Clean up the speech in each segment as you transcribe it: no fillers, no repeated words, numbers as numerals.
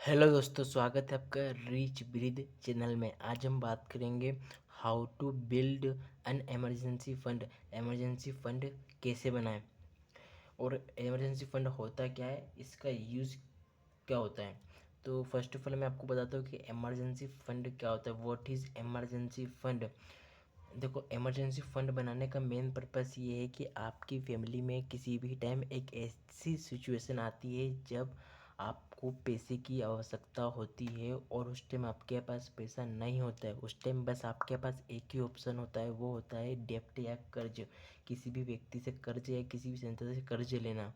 Hello दोस्तों, स्वागत है आपका रिच ब्रीद चैनल में। आज हम बात करेंगे how to build an emergency fund. Emergency fund कैसे बनाएं और इमरजेंसी फंड होता क्या है, इसका यूज़ क्या होता है। तो फर्स्ट ऑफ ऑल मैं आपको बताता हूँ कि इमरजेंसी फंड क्या होता है। What is emergency fund. देखो, इमरजेंसी फंड बनाने का मेन पर्पस ये है कि आपकी फैमिली में किसी भी टाइम एक ऐसी सिचुएशन आती है जब आपको पैसे की आवश्यकता होती है और उस टाइम आपके पास पैसा नहीं होता है। उस टाइम बस आपके पास एक ही ऑप्शन होता है, वो होता है डेब्ट या कर्ज। किसी भी व्यक्ति से कर्ज या किसी भी संस्था से कर्ज लेना।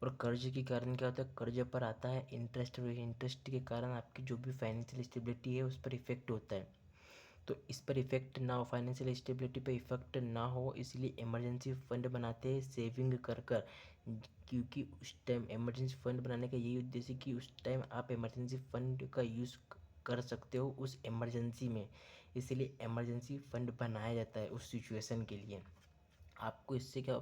और कर्ज के कारण क्या होता है, कर्ज पर आता है इंटरेस्ट, और इंटरेस्ट के कारण आपकी जो भी फाइनेंशियल स्टेबिलिटी है उस पर इफेक्ट होता है। तो इस पर इफेक्ट ना हो, फाइनेंशियल स्टेबिलिटी पर इफेक्ट ना हो, इसलिए इमरजेंसी फंड बनाते हैं सेविंग कर कर। क्योंकि उस टाइम इमरजेंसी फंड बनाने का यही उद्देश्य है कि उस टाइम आप इमरजेंसी फंड का यूज़ कर सकते हो उस इमरजेंसी में। इसलिए इमरजेंसी फंड बनाया जाता है उस सिचुएशन के लिए। आपको इससे क्या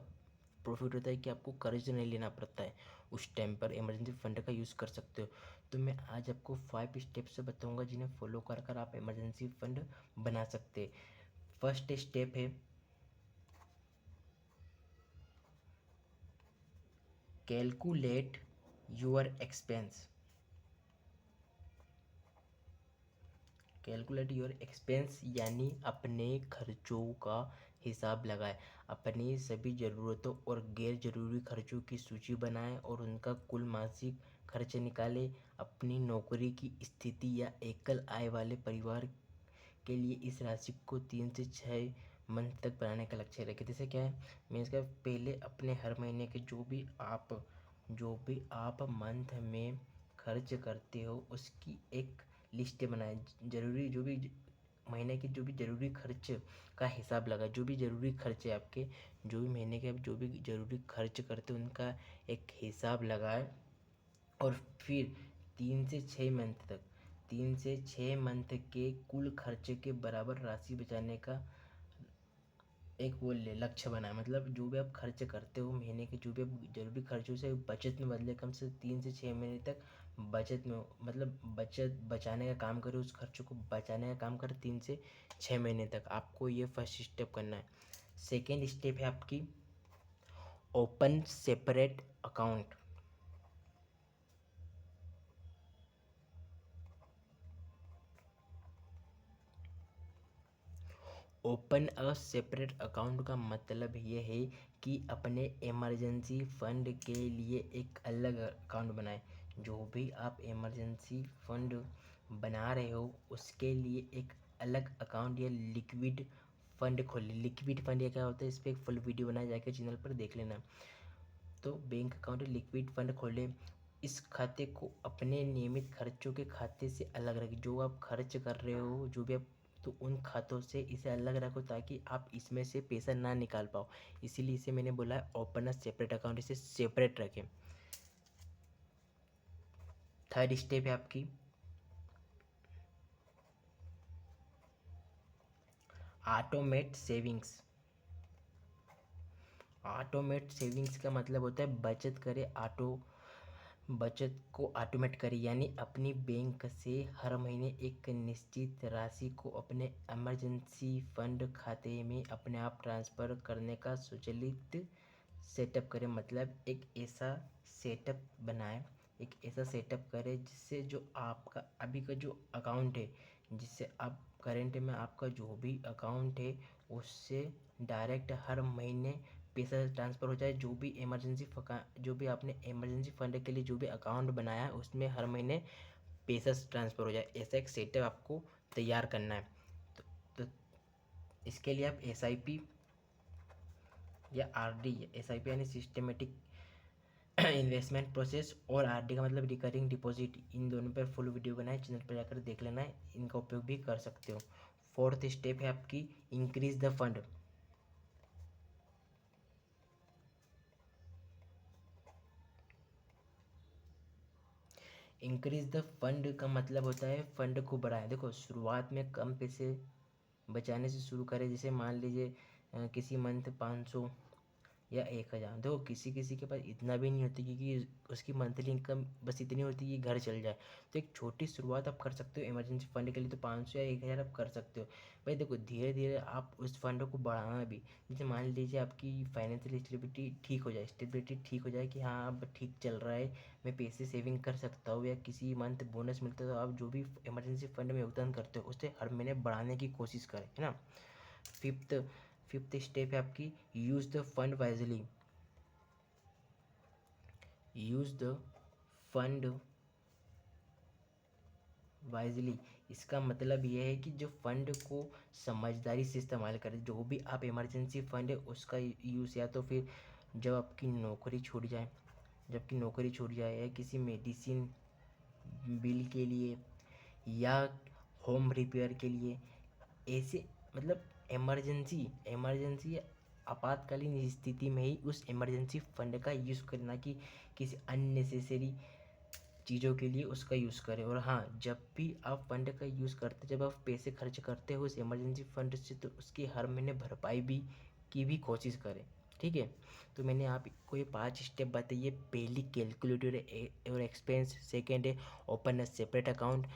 प्रॉफिट होता है कि आपको कर्ज नहीं लेना पड़ता है, उस टाइम पर इमरजेंसी फंड का यूज़ कर सकते हो। तो मैं आज आपको 5 स्टेप्स बताऊंगा जिन्हें फॉलो कर कर आप इमरजेंसी फंड बना सकते हैं। फर्स्ट स्टेप है calculate your expense. Calculate your expense यानी अपने खर्चों का हिसाब लगाएं। अपनी सभी ज़रूरतों और गैर ज़रूरी खर्चों की सूची बनाएं और उनका कुल मासिक खर्च निकालें। अपनी नौकरी की स्थिति या एकल आय वाले परिवार के लिए इस राशि को 3 से 6 मंथ तक बनाने का लक्ष्य रखें। जैसे क्या है, मैं इसका पहले अपने हर महीने के जो भी आप मंथ में खर्च करते हो उसकी एक लिस्ट बनाएं। जरूरी जो भी महीने के जो भी ज़रूरी खर्च का हिसाब लगा, जो भी ज़रूरी खर्च है आपके, जो भी महीने के आप जो भी ज़रूरी खर्च करते हो उनका एक हिसाब लगाएं। और फिर 3 से 6 मंथ के कुल खर्चे के बराबर राशि बचाने का एक वो लक्ष्य बनाए। मतलब जो भी आप खर्च करते हो महीने के, जो भी आप जरूरी खर्चों से बचत में बदले, कम से 3 से 6 महीने तक बचत में मतलब बचत बचाने का काम करो, उस खर्चों को बचाने का काम करो 3 से 6 महीने तक। आपको ये फर्स्ट स्टेप करना है। सेकेंड स्टेप है आपकी open separate account. Open a separate account का मतलब ये है कि अपने इमरजेंसी फंड के लिए एक अलग अकाउंट बनाएं। जो भी आप इमरजेंसी फंड बना रहे हो उसके लिए एक अलग अकाउंट या लिक्विड फंड खोलें। लिक्विड फंड या क्या होता है, इस पर एक फुल वीडियो बनाया जाकर चैनल पर देख लेना। तो बैंक अकाउंट लिक्विड फंड खोलें। इस खाते को अपने नियमित खर्चों के खाते से अलग रखें। जो आप खर्च कर रहे हो, जो भी आप, तो उन खातों से इसे अलग रखो ताकि आप इसमें से पैसा ना निकाल पाओ। इसीलिए इसे मैंने बोला है ओपन अ सेपरेट अकाउंट, इसे सेपरेट रखें। थर्ड स्टेप है आपकी ऑटोमेट सेविंग्स। ऑटोमेट सेविंग्स का मतलब होता है बचत को ऑटोमेट करें, यानी अपनी बैंक से हर महीने एक निश्चित राशि को अपने इमरजेंसी फंड खाते में अपने आप ट्रांसफ़र करने का स्वचालित सेटअप करें। मतलब एक ऐसा सेटअप बनाएं, एक ऐसा सेटअप करें जिससे जो आपका अभी का जो अकाउंट है, जिससे आप करेंट में आपका जो भी अकाउंट है उससे डायरेक्ट हर महीने पैसा ट्रांसफ़र हो जाए। जो भी आपने इमरजेंसी फंड के लिए जो भी अकाउंट बनाया है उसमें हर महीने पैसा ट्रांसफ़र हो जाए। ऐसा एक सेटअप आपको तैयार करना है। तो इसके लिए आप एसआईपी या आरडी, एसआईपी यानी सिस्टमेटिक इन्वेस्टमेंट प्रोसेस, और आरडी का मतलब रिकरिंग डिपॉजिट, इन दोनों पर फुल वीडियो बनाए, चैनल पर जाकर देख लेना है, इनका उपयोग भी कर सकते हो। फोर्थ स्टेप है आपकी increase the fund. Increase the fund का मतलब होता है फंड को बढ़ाएं। देखो, शुरुआत में कम पैसे बचाने से शुरू करें। जैसे मान लीजिए किसी मंथ 500 या 1,000। देखो किसी किसी के पास इतना भी नहीं होती क्योंकि उसकी मंथली इनकम बस इतनी होती है कि घर चल जाए। तो एक छोटी शुरुआत आप कर सकते हो इमरजेंसी फंड के लिए, तो 500 या 1,000 आप कर सकते हो। भाई देखो धीरे धीरे आप उस फंड को बढ़ाना भी, जैसे मान लीजिए आपकी फाइनेंशियल स्टेबिलिटी ठीक हो जाए कि हाँ अब ठीक चल रहा है, मैं पैसे सेविंग कर सकता हूँ, या किसी मंथ बोनस मिलता है, तो आप जो भी इमरजेंसी फंड में योगदान करते हो उसे हर महीने बढ़ाने की कोशिश करें, है ना। फिफ्थ फिफ्थ स्टेप है आपकी, use the fund wisely. Use the fund wisely, इसका मतलब ये है कि जो फंड को समझदारी से इस्तेमाल करें। जो भी आप इमरजेंसी फंड है उसका यूज़, या तो फिर जब आपकी नौकरी छूट जाए, या किसी मेडिसिन बिल के लिए, या होम रिपेयर के लिए, ऐसे मतलब इमरजेंसी आपातकालीन स्थिति में ही उस इमरजेंसी फंड का यूज़ करना, कि किसी अननेसेसरी चीज़ों के लिए उसका यूज़ करें। और हाँ, जब भी आप फंड का यूज़ करते, जब आप पैसे खर्च करते हो उस इमरजेंसी फंड से, तो उसकी हर महीने भरपाई भी की भी कोशिश करें, ठीक है। तो मैंने आपको ये 5 स्टेप बताइए। पहली, कैलकुलेट योर एक्सपेंस। सेकेंड है, open a separate account.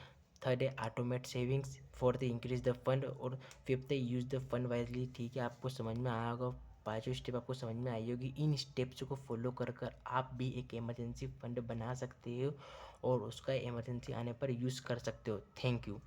Third है, ऑटोमेट सेविंग्स। फोर्थ है, इंक्रीज द फंड। और फिफ्थ है, यूज़ द फंड वाइजली। ठीक है, आपको समझ में आया होगा, पाँचों स्टेप आपको समझ में आई होगी। इन स्टेप्स को फॉलो कर कर आप भी एक इमरजेंसी फंड बना सकते हो और उसका इमरजेंसी आने पर यूज़ कर सकते हो। Thank you.